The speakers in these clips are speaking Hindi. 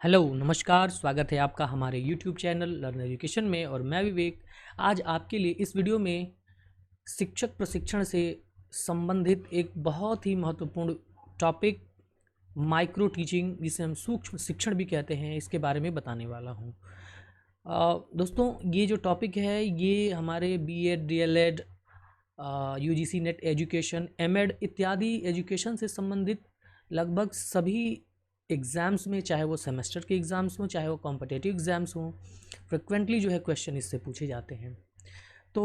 हेलो नमस्कार, स्वागत है आपका हमारे यूट्यूब चैनल लर्न एजुकेशन में। और मैं विवेक आज आपके लिए इस वीडियो में शिक्षक प्रशिक्षण से संबंधित एक बहुत ही महत्वपूर्ण टॉपिक माइक्रो टीचिंग, जिसे हम सूक्ष्म शिक्षण भी कहते हैं, इसके बारे में बताने वाला हूँ। दोस्तों, ये जो टॉपिक है ये हमारे BEd, DElEd, UGC NET education, MEd इत्यादि एजुकेशन से संबंधित लगभग सभी एग्ज़ाम्स में, चाहे वो सेमेस्टर के एग्ज़ाम्स हों, चाहे वो कॉम्पिटिटिव एग्ज़ाम्स हों, फ्रिक्वेंटली जो है क्वेश्चन इससे पूछे जाते हैं। तो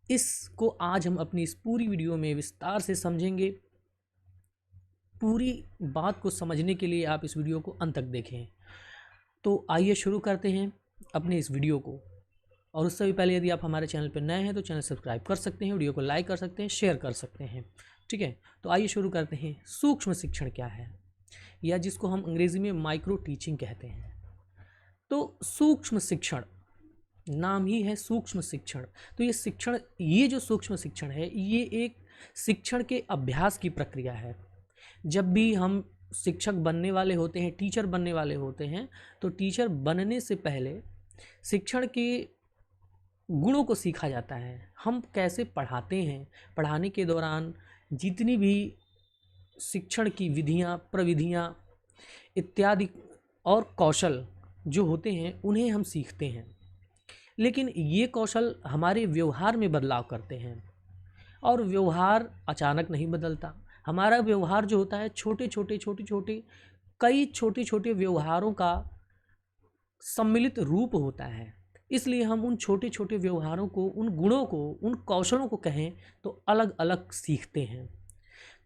इसको आज हम अपनी इस पूरी वीडियो में विस्तार से समझेंगे। पूरी बात को समझने के लिए आप इस वीडियो को अंत तक देखें। तो आइए शुरू करते हैं अपने इस वीडियो को। और उससे भी पहले यदि आप हमारे चैनल पर नए हैं तो चैनल सब्सक्राइब कर सकते हैं, वीडियो को लाइक कर सकते हैं, शेयर कर सकते हैं। ठीक है, तो आइए शुरू करते हैं। सूक्ष्म शिक्षण क्या है, या जिसको हम अंग्रेजी में माइक्रो टीचिंग कहते हैं। तो सूक्ष्म शिक्षण, नाम ही है सूक्ष्म शिक्षण। तो ये जो सूक्ष्म शिक्षण है, ये एक शिक्षण के अभ्यास की प्रक्रिया है। जब भी हम शिक्षक बनने वाले होते हैं, टीचर बनने वाले होते हैं, तो टीचर बनने से पहले शिक्षण के गुणों को सीखा जाता है। हम कैसे पढ़ाते हैं, पढ़ाने के दौरान जितनी भी शिक्षण की विधियाँ, प्रविधियाँ इत्यादि और कौशल जो होते हैं, उन्हें हम सीखते हैं। लेकिन ये कौशल हमारे व्यवहार में बदलाव करते हैं, और व्यवहार अचानक नहीं बदलता। हमारा व्यवहार जो होता है, छोटे छोटे व्यवहारों का सम्मिलित रूप होता है। इसलिए हम उन छोटे छोटे व्यवहारों को, उन गुणों को, उन कौशलों को कहें तो अलग अलग सीखते हैं।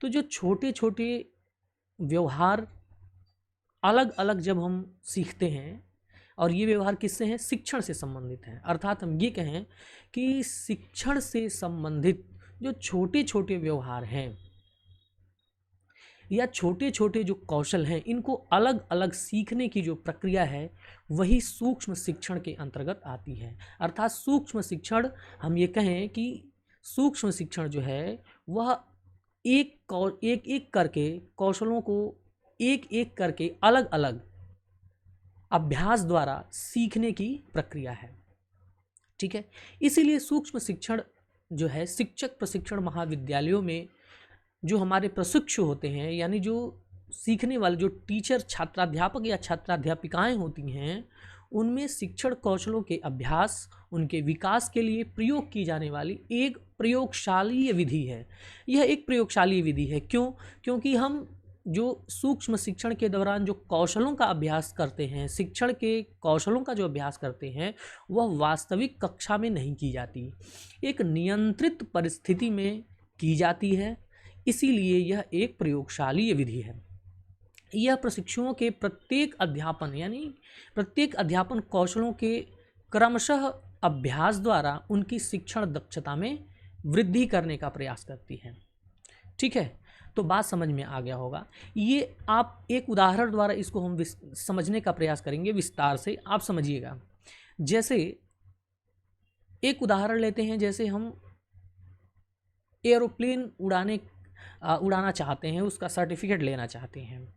तो जो छोटे छोटे व्यवहार अलग अलग जब हम सीखते हैं, और ये व्यवहार किससे हैं? शिक्षण से संबंधित हैं। अर्थात हम ये कहें कि शिक्षण से संबंधित जो छोटे छोटे व्यवहार हैं या छोटे छोटे जो कौशल हैं, इनको अलग अलग सीखने की जो प्रक्रिया है, वही सूक्ष्म शिक्षण के अंतर्गत आती है। अर्थात सूक्ष्म शिक्षण, हम ये कहें कि सूक्ष्म शिक्षण जो है वह एक एक करके कौशलों को एक एक करके अलग अलग अभ्यास द्वारा सीखने की प्रक्रिया है। ठीक है, इसीलिए सूक्ष्म शिक्षण जो है, शिक्षक प्रशिक्षण महाविद्यालयों में जो हमारे प्रशिक्षु होते हैं, यानी जो सीखने वाले जो टीचर, छात्राध्यापक या छात्राध्यापिकाएं होती हैं, उनमें शिक्षण कौशलों के अभ्यास, उनके विकास के लिए प्रयोग की जाने वाली एक प्रयोगशालीय विधि है। यह एक प्रयोगशालीय विधि है। क्योंकि हम जो सूक्ष्म शिक्षण के दौरान जो कौशलों का अभ्यास करते हैं, शिक्षण के कौशलों का जो अभ्यास करते हैं, वह वास्तविक कक्षा में नहीं की जाती, एक नियंत्रित परिस्थिति में की जाती है। इसीलिए यह एक प्रयोगशालीय विधि है। यह प्रशिक्षुओं के प्रत्येक अध्यापन कौशलों के क्रमशः अभ्यास द्वारा उनकी शिक्षण दक्षता में वृद्धि करने का प्रयास करती है। ठीक है, तो बात समझ में आ गया होगा। ये आप एक उदाहरण द्वारा इसको हम समझने का प्रयास करेंगे विस्तार से, आप समझिएगा। जैसे एक उदाहरण लेते हैं, जैसे हम एरोप्लेन उड़ाना चाहते हैं, उसका सर्टिफिकेट लेना चाहते हैं।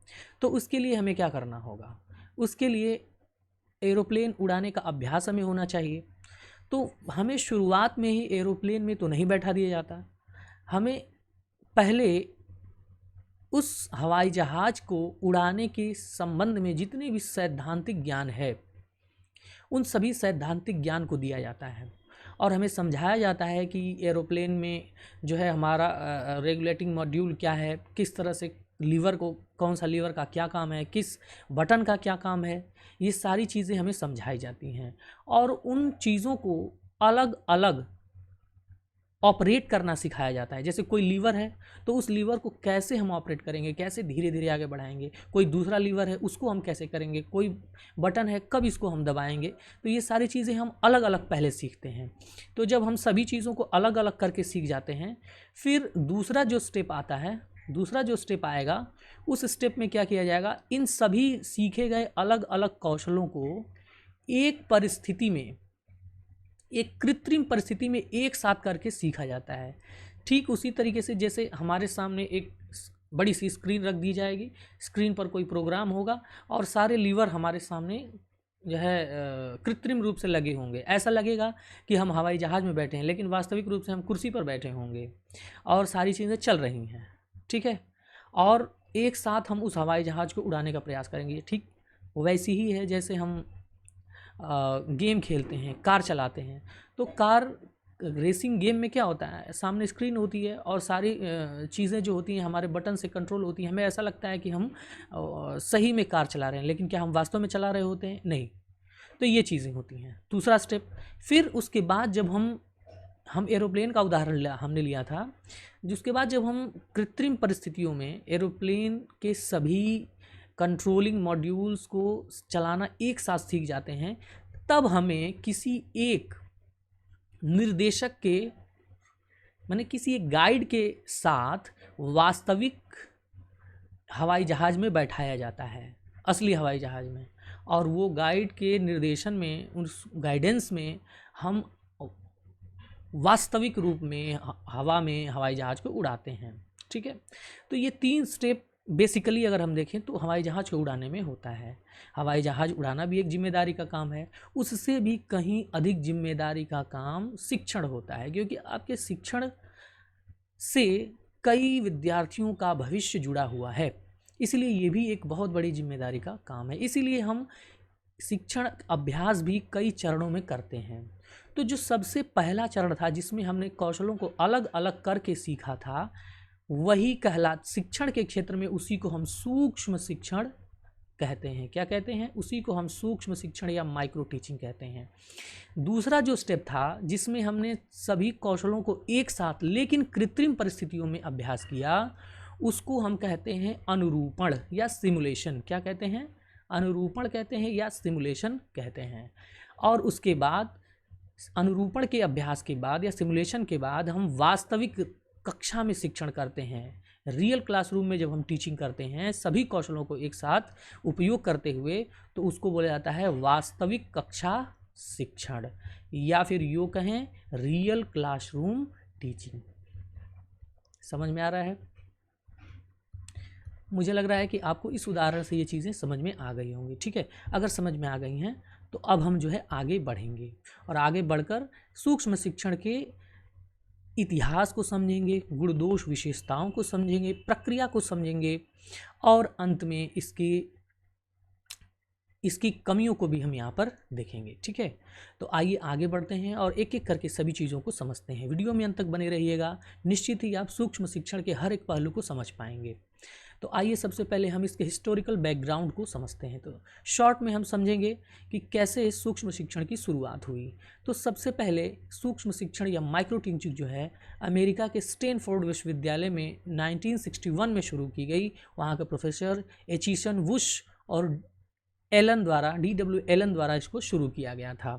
तो उसके लिए हमें क्या करना होगा? उसके लिए एरोप्लेन उड़ाने का अभ्यास हमें होना चाहिए। तो हमें शुरुआत में ही एरोप्लेन में तो नहीं बैठा दिया जाता। हमें पहले उस हवाई जहाज़ को उड़ाने के संबंध में जितने भी सैद्धांतिक ज्ञान है, उन सभी सैद्धांतिक ज्ञान को दिया जाता है, और हमें समझाया जाता है कि एरोप्लेन में जो है हमारा रेगुलेटिंग मॉड्यूल क्या है, किस तरह से लीवर को, कौन सा लीवर का क्या काम है, किस बटन का क्या काम है, ये सारी चीज़ें हमें समझाई जाती हैं। और उन चीज़ों को अलग अलग ऑपरेट करना सिखाया जाता है। जैसे कोई लीवर है, तो उस लीवर को कैसे हम ऑपरेट करेंगे, कैसे धीरे धीरे आगे बढ़ाएंगे। कोई दूसरा लीवर है, उसको हम कैसे करेंगे। कोई बटन है, कब इसको हम दबाएंगे। तो ये सारी चीज़ें हम अलग अलग पहले सीखते हैं। तो जब हम सभी चीज़ों को अलग अलग करके सीख जाते हैं, फिर दूसरा जो स्टेप आएगा, उस स्टेप में क्या किया जाएगा? इन सभी सीखे गए अलग अलग कौशलों को एक परिस्थिति में, एक कृत्रिम परिस्थिति में एक साथ करके सीखा जाता है। ठीक उसी तरीके से जैसे हमारे सामने एक बड़ी सी स्क्रीन रख दी जाएगी, स्क्रीन पर कोई प्रोग्राम होगा और सारे लीवर हमारे सामने जो है कृत्रिम रूप से लगे होंगे। ऐसा लगेगा कि हम हवाई जहाज़ में बैठे हैं, लेकिन वास्तविक रूप से हम कुर्सी पर बैठे होंगे और सारी चीज़ें चल रही हैं, ठीक है। और एक साथ हम उस हवाई जहाज़ को उड़ाने का प्रयास करेंगे। ठीक वैसी ही है जैसे हम गेम खेलते हैं, कार चलाते हैं। तो कार रेसिंग गेम में क्या होता है, सामने स्क्रीन होती है और सारी चीज़ें जो होती हैं हमारे बटन से कंट्रोल होती हैं। हमें ऐसा लगता है कि हम सही में कार चला रहे हैं, लेकिन क्या हम वास्तव में चला रहे होते हैं? नहीं। तो ये चीज़ें होती हैं। दूसरा स्टेप, फिर उसके बाद जब हम एरोप्लेन का उदाहरण हमने लिया था, जिसके बाद जब हम कृत्रिम परिस्थितियों में एरोप्लेन के सभी कंट्रोलिंग मॉड्यूल्स को चलाना एक साथ सीख जाते हैं, तब हमें किसी एक निर्देशक के माने किसी एक गाइड के साथ वास्तविक हवाई जहाज़ में बैठाया जाता है, असली हवाई जहाज़ में। और वो गाइड के निर्देशन में, उस गाइडेंस में हम वास्तविक रूप में हवा में हवाई जहाज़ को उड़ाते हैं, ठीक है। तो ये 3 स्टेप बेसिकली अगर हम देखें तो हवाई जहाज़ को उड़ाने में होता है। हवाई जहाज़ उड़ाना भी एक जिम्मेदारी का काम है, उससे भी कहीं अधिक जिम्मेदारी का काम शिक्षण होता है, क्योंकि आपके शिक्षण से कई विद्यार्थियों का भविष्य जुड़ा हुआ है। इसलिए ये भी एक बहुत बड़ी जिम्मेदारी का काम है। इसीलिए हम शिक्षण अभ्यास भी कई चरणों में करते हैं। तो जो सबसे पहला चरण था जिसमें हमने कौशलों को अलग अलग करके सीखा था, वही शिक्षण के क्षेत्र में उसी को हम सूक्ष्म शिक्षण कहते हैं। क्या कहते हैं? उसी को हम सूक्ष्म शिक्षण या माइक्रो टीचिंग कहते हैं। दूसरा जो स्टेप था जिसमें हमने सभी कौशलों को एक साथ लेकिन कृत्रिम परिस्थितियों में अभ्यास किया, उसको हम कहते हैं अनुरूपण या सिमुलेशन। क्या कहते हैं? अनुरूपण कहते हैं या सिमुलेशन कहते हैं। और उसके बाद अनुरूपण के अभ्यास के बाद या सिमुलेशन के बाद हम वास्तविक कक्षा में शिक्षण करते हैं। रियल क्लासरूम में जब हम टीचिंग करते हैं सभी कौशलों को एक साथ उपयोग करते हुए, तो उसको बोला जाता है वास्तविक कक्षा शिक्षण, या फिर यूँ कहें रियल क्लासरूम टीचिंग। समझ में आ रहा है? मुझे लग रहा है कि आपको इस उदाहरण से ये चीज़ें समझ में आ गई होंगी, ठीक है। अगर समझ में आ गई हैं तो अब हम जो है आगे बढ़ेंगे और आगे बढ़कर सूक्ष्म शिक्षण के इतिहास को समझेंगे, गुण दोष विशेषताओं को समझेंगे, प्रक्रिया को समझेंगे और अंत में इसकी कमियों को भी हम यहाँ पर देखेंगे, ठीक है। तो आइए आगे बढ़ते हैं और एक एक करके सभी चीज़ों को समझते हैं। वीडियो में अंत तक बने रहिएगा, निश्चित ही आप सूक्ष्म शिक्षण के हर एक पहलू को समझ पाएंगे। तो आइए सबसे पहले हम इसके हिस्टोरिकल बैकग्राउंड को समझते हैं। तो शॉर्ट में हम समझेंगे कि कैसे सूक्ष्म शिक्षण की शुरुआत हुई। तो सबसे पहले सूक्ष्म शिक्षण या माइक्रो टीचिंग जो है अमेरिका के स्टैनफोर्ड विश्वविद्यालय में 1961 में शुरू की गई। वहाँ के प्रोफेसर एचिसन वुश और DW एलन द्वारा इसको शुरू किया गया था,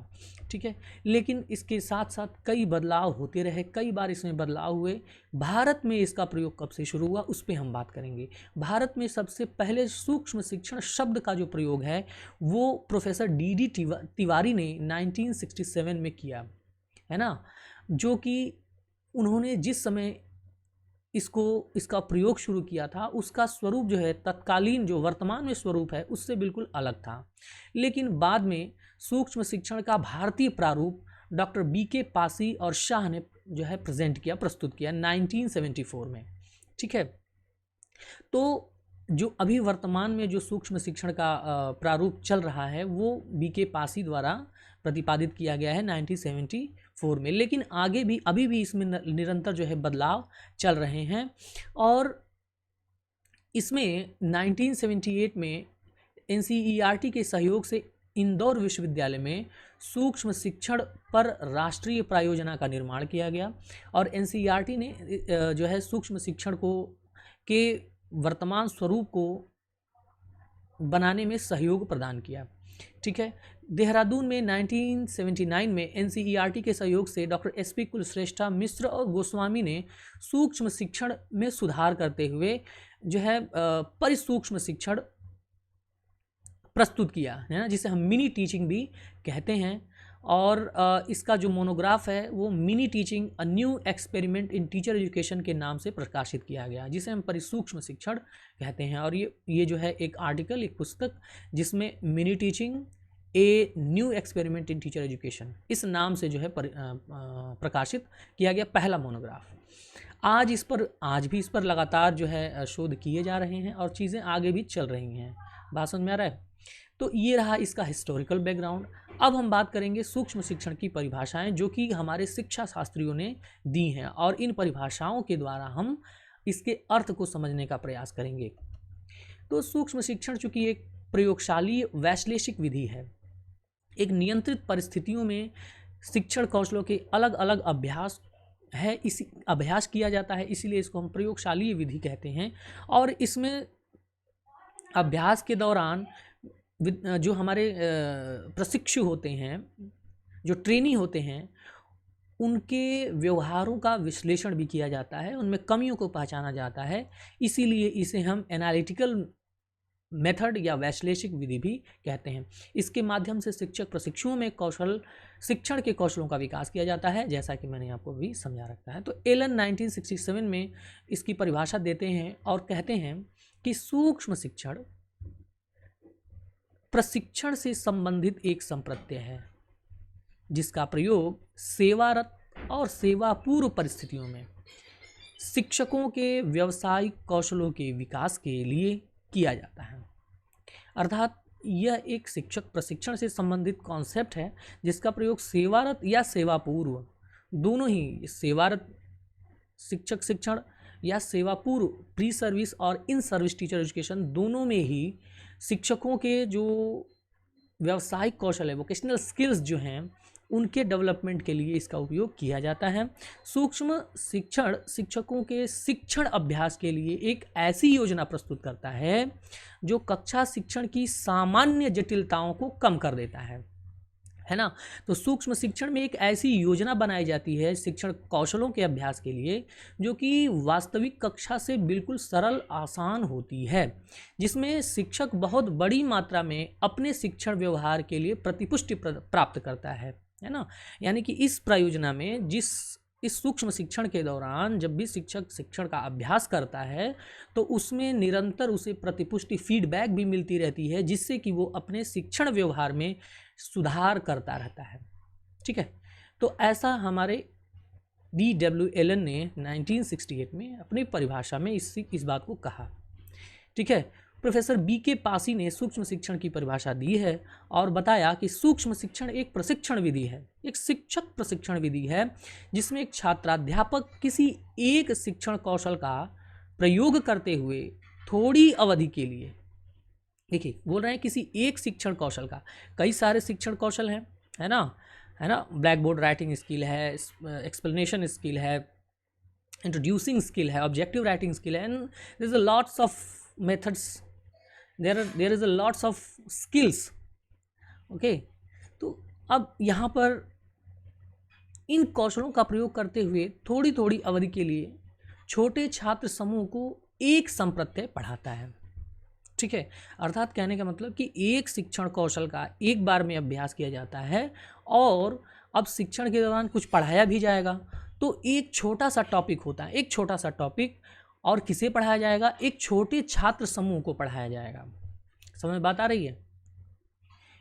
ठीक है। लेकिन इसके साथ साथ कई बदलाव होते रहे, कई बार इसमें बदलाव हुए। भारत में इसका प्रयोग कब से शुरू हुआ उस पर हम बात करेंगे। भारत में सबसे पहले सूक्ष्म शिक्षण शब्द का जो प्रयोग है वो प्रोफेसर DD तिवारी ने 1967 में किया, है ना। जो कि उन्होंने जिस समय इसका प्रयोग शुरू किया था उसका स्वरूप जो है तत्कालीन जो वर्तमान में स्वरूप है उससे बिल्कुल अलग था। लेकिन बाद में सूक्ष्म शिक्षण का भारतीय प्रारूप डॉक्टर BK पासी और शाह ने जो है प्रस्तुत किया 1974 में, ठीक है। तो जो अभी वर्तमान में जो सूक्ष्म शिक्षण का प्रारूप चल रहा है वो BK पासी द्वारा प्रतिपादित किया गया है 1974 में। लेकिन आगे भी अभी भी इसमें निरंतर जो है बदलाव चल रहे हैं। और इसमें 1978 में NCERT के सहयोग से इंदौर विश्वविद्यालय में सूक्ष्म शिक्षण पर राष्ट्रीय प्रायोजना का निर्माण किया गया और NCERT ने जो है सूक्ष्म शिक्षण के वर्तमान स्वरूप को बनाने में सहयोग प्रदान किया, ठीक है। देहरादून में 1979 में NCERT के सहयोग से डॉक्टर SP कुलश्रेष्ठा मिश्र और गोस्वामी ने सूक्ष्म शिक्षण में सुधार करते हुए जो है परिसूक्ष्म शिक्षण प्रस्तुत किया, है ना, जिसे हम मिनी टीचिंग भी कहते हैं। और इसका जो मोनोग्राफ है वो mini teaching a new experiment in teacher education के नाम से प्रकाशित किया गया, जिसे हम परिसूक्ष्म शिक्षण कहते हैं। और ये जो है एक आर्टिकल, एक पुस्तक जिसमें mini teaching a new experiment in teacher education इस नाम से जो है प्रकाशित किया गया पहला मोनोग्राफ। आज भी इस पर लगातार जो है शोध किए जा रहे हैं और चीज़ें आगे भी चल रही हैं। बात समझ में आ रहा है? तो ये रहा इसका हिस्टोरिकल बैकग्राउंड। अब हम बात करेंगे सूक्ष्म शिक्षण की परिभाषाएं जो कि हमारे शिक्षा शास्त्रियों ने दी हैं, और इन परिभाषाओं के द्वारा हम इसके अर्थ को समझने का प्रयास करेंगे। तो सूक्ष्म शिक्षण चूँकि एक प्रयोगशाली वैश्लेषिक विधि है, एक नियंत्रित परिस्थितियों में शिक्षण कौशलों के अलग अलग अभ्यास है, इसी अभ्यास किया जाता है, इसीलिए इसको हम प्रयोगशाली विधि कहते हैं। और इसमें अभ्यास के दौरान जो हमारे प्रशिक्षु होते हैं, जो ट्रेनी होते हैं, उनके व्यवहारों का विश्लेषण भी किया जाता है, उनमें कमियों को पहचाना जाता है। इसीलिए इसे हम एनालिटिकल मेथड या वैश्लेषिक विधि भी कहते हैं। इसके माध्यम से शिक्षक प्रशिक्षुओं में शिक्षण के कौशलों का विकास किया जाता है, जैसा कि मैंने आपको भी समझा रखा है। तो एलन 1967 में इसकी परिभाषा देते हैं और कहते हैं कि सूक्ष्म शिक्षण प्रशिक्षण से संबंधित एक संप्रत्यय है जिसका प्रयोग सेवारत और सेवा पूर्व परिस्थितियों में शिक्षकों के व्यावसायिक कौशलों के विकास के लिए किया जाता है। अर्थात यह एक शिक्षक प्रशिक्षण से संबंधित कॉन्सेप्ट है जिसका प्रयोग सेवारत या सेवा पूर्व, दोनों ही सेवारत शिक्षक शिक्षण या सेवा पूर्व प्री सर्विस और इन सर्विस टीचर एजुकेशन, दोनों में ही शिक्षकों के जो व्यावसायिक कौशल है, वोकेशनल स्किल्स जो हैं, उनके डेवलपमेंट के लिए इसका उपयोग किया जाता है। सूक्ष्म शिक्षण शिक्षकों के शिक्षण अभ्यास के लिए एक ऐसी योजना प्रस्तुत करता है जो कक्षा शिक्षण की सामान्य जटिलताओं को कम कर देता है ना। तो सूक्ष्म शिक्षण में एक ऐसी योजना बनाई जाती है शिक्षण कौशलों के अभ्यास के लिए जो कि वास्तविक कक्षा से बिल्कुल सरल आसान होती है, जिसमें शिक्षक बहुत बड़ी मात्रा में अपने शिक्षण व्यवहार के लिए प्रतिपुष्टि प्राप्त करता है ना। यानी कि इस प्रयोजना में इस सूक्ष्म शिक्षण के दौरान जब भी शिक्षक शिक्षण का अभ्यास करता है तो उसमें निरंतर उसे प्रतिपुष्टि फीडबैक भी मिलती रहती है, जिससे कि वो अपने शिक्षण व्यवहार में सुधार करता रहता है। ठीक है, तो ऐसा हमारे D.W. एलन ने 1968 में अपनी परिभाषा में इस बात को कहा। ठीक है, प्रोफेसर B.K. पासी ने सूक्ष्म शिक्षण की परिभाषा दी है और बताया कि सूक्ष्म शिक्षण एक प्रशिक्षण विधि है, एक शिक्षक प्रशिक्षण विधि है जिसमें एक छात्राध्यापक किसी एक शिक्षण कौशल का प्रयोग करते हुए थोड़ी अवधि के लिए, देखिए बोल रहे हैं किसी एक शिक्षण कौशल का, कई सारे शिक्षण कौशल हैं, है ना। ब्लैक बोर्ड राइटिंग स्किल है, एक्सप्लेनेशन स्किल है, इंट्रोड्यूसिंग स्किल है, ऑब्जेक्टिव राइटिंग स्किल है, and there is a lots of methods, there is a lots of skills. Okay, तो अब यहाँ पर इन कौशलों का प्रयोग करते हुए थोड़ी थोड़ी अवधि के लिए छोटे छात्र समूह को एक संप्रत्यय पढ़ाता है। ठीक है, अर्थात कहने का मतलब कि एक शिक्षण कौशल का एक बार में अभ्यास किया जाता है और अब शिक्षण के दौरान कुछ पढ़ाया भी जाएगा। तो एक छोटा सा टॉपिक होता है, एक छोटा सा टॉपिक, और किसे पढ़ाया जाएगा? एक छोटे छात्र समूह को पढ़ाया जाएगा। समझ में बात आ रही है?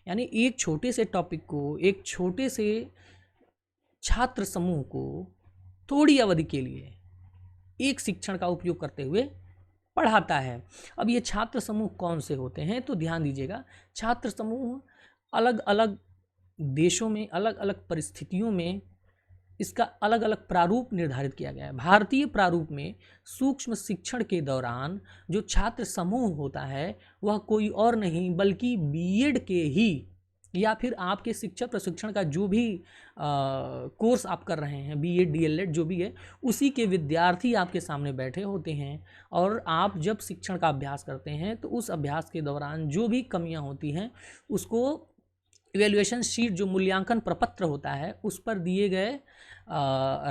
यानी एक छोटे से टॉपिक को एक छोटे से छात्र समूह को थोड़ी अवधि के लिए एक शिक्षण का उपयोग करते हुए पढ़ाता है। अब ये छात्र समूह कौन से होते हैं? तो ध्यान दीजिएगा, छात्र समूह अलग अलग देशों में अलग अलग परिस्थितियों में इसका अलग अलग प्रारूप निर्धारित किया गया है। भारतीय प्रारूप में सूक्ष्म शिक्षण के दौरान जो छात्र समूह होता है वह कोई और नहीं बल्कि बीएड के ही या फिर आपके शिक्षक प्रशिक्षण का जो भी कोर्स आप कर रहे हैं, बीएड डीएलएड जो भी है, उसी के विद्यार्थी आपके सामने बैठे होते हैं। और आप जब शिक्षण का अभ्यास करते हैं तो उस अभ्यास के दौरान जो भी कमियां होती हैं उसको इवैल्यूएशन शीट, जो मूल्यांकन प्रपत्र होता है, उस पर दिए गए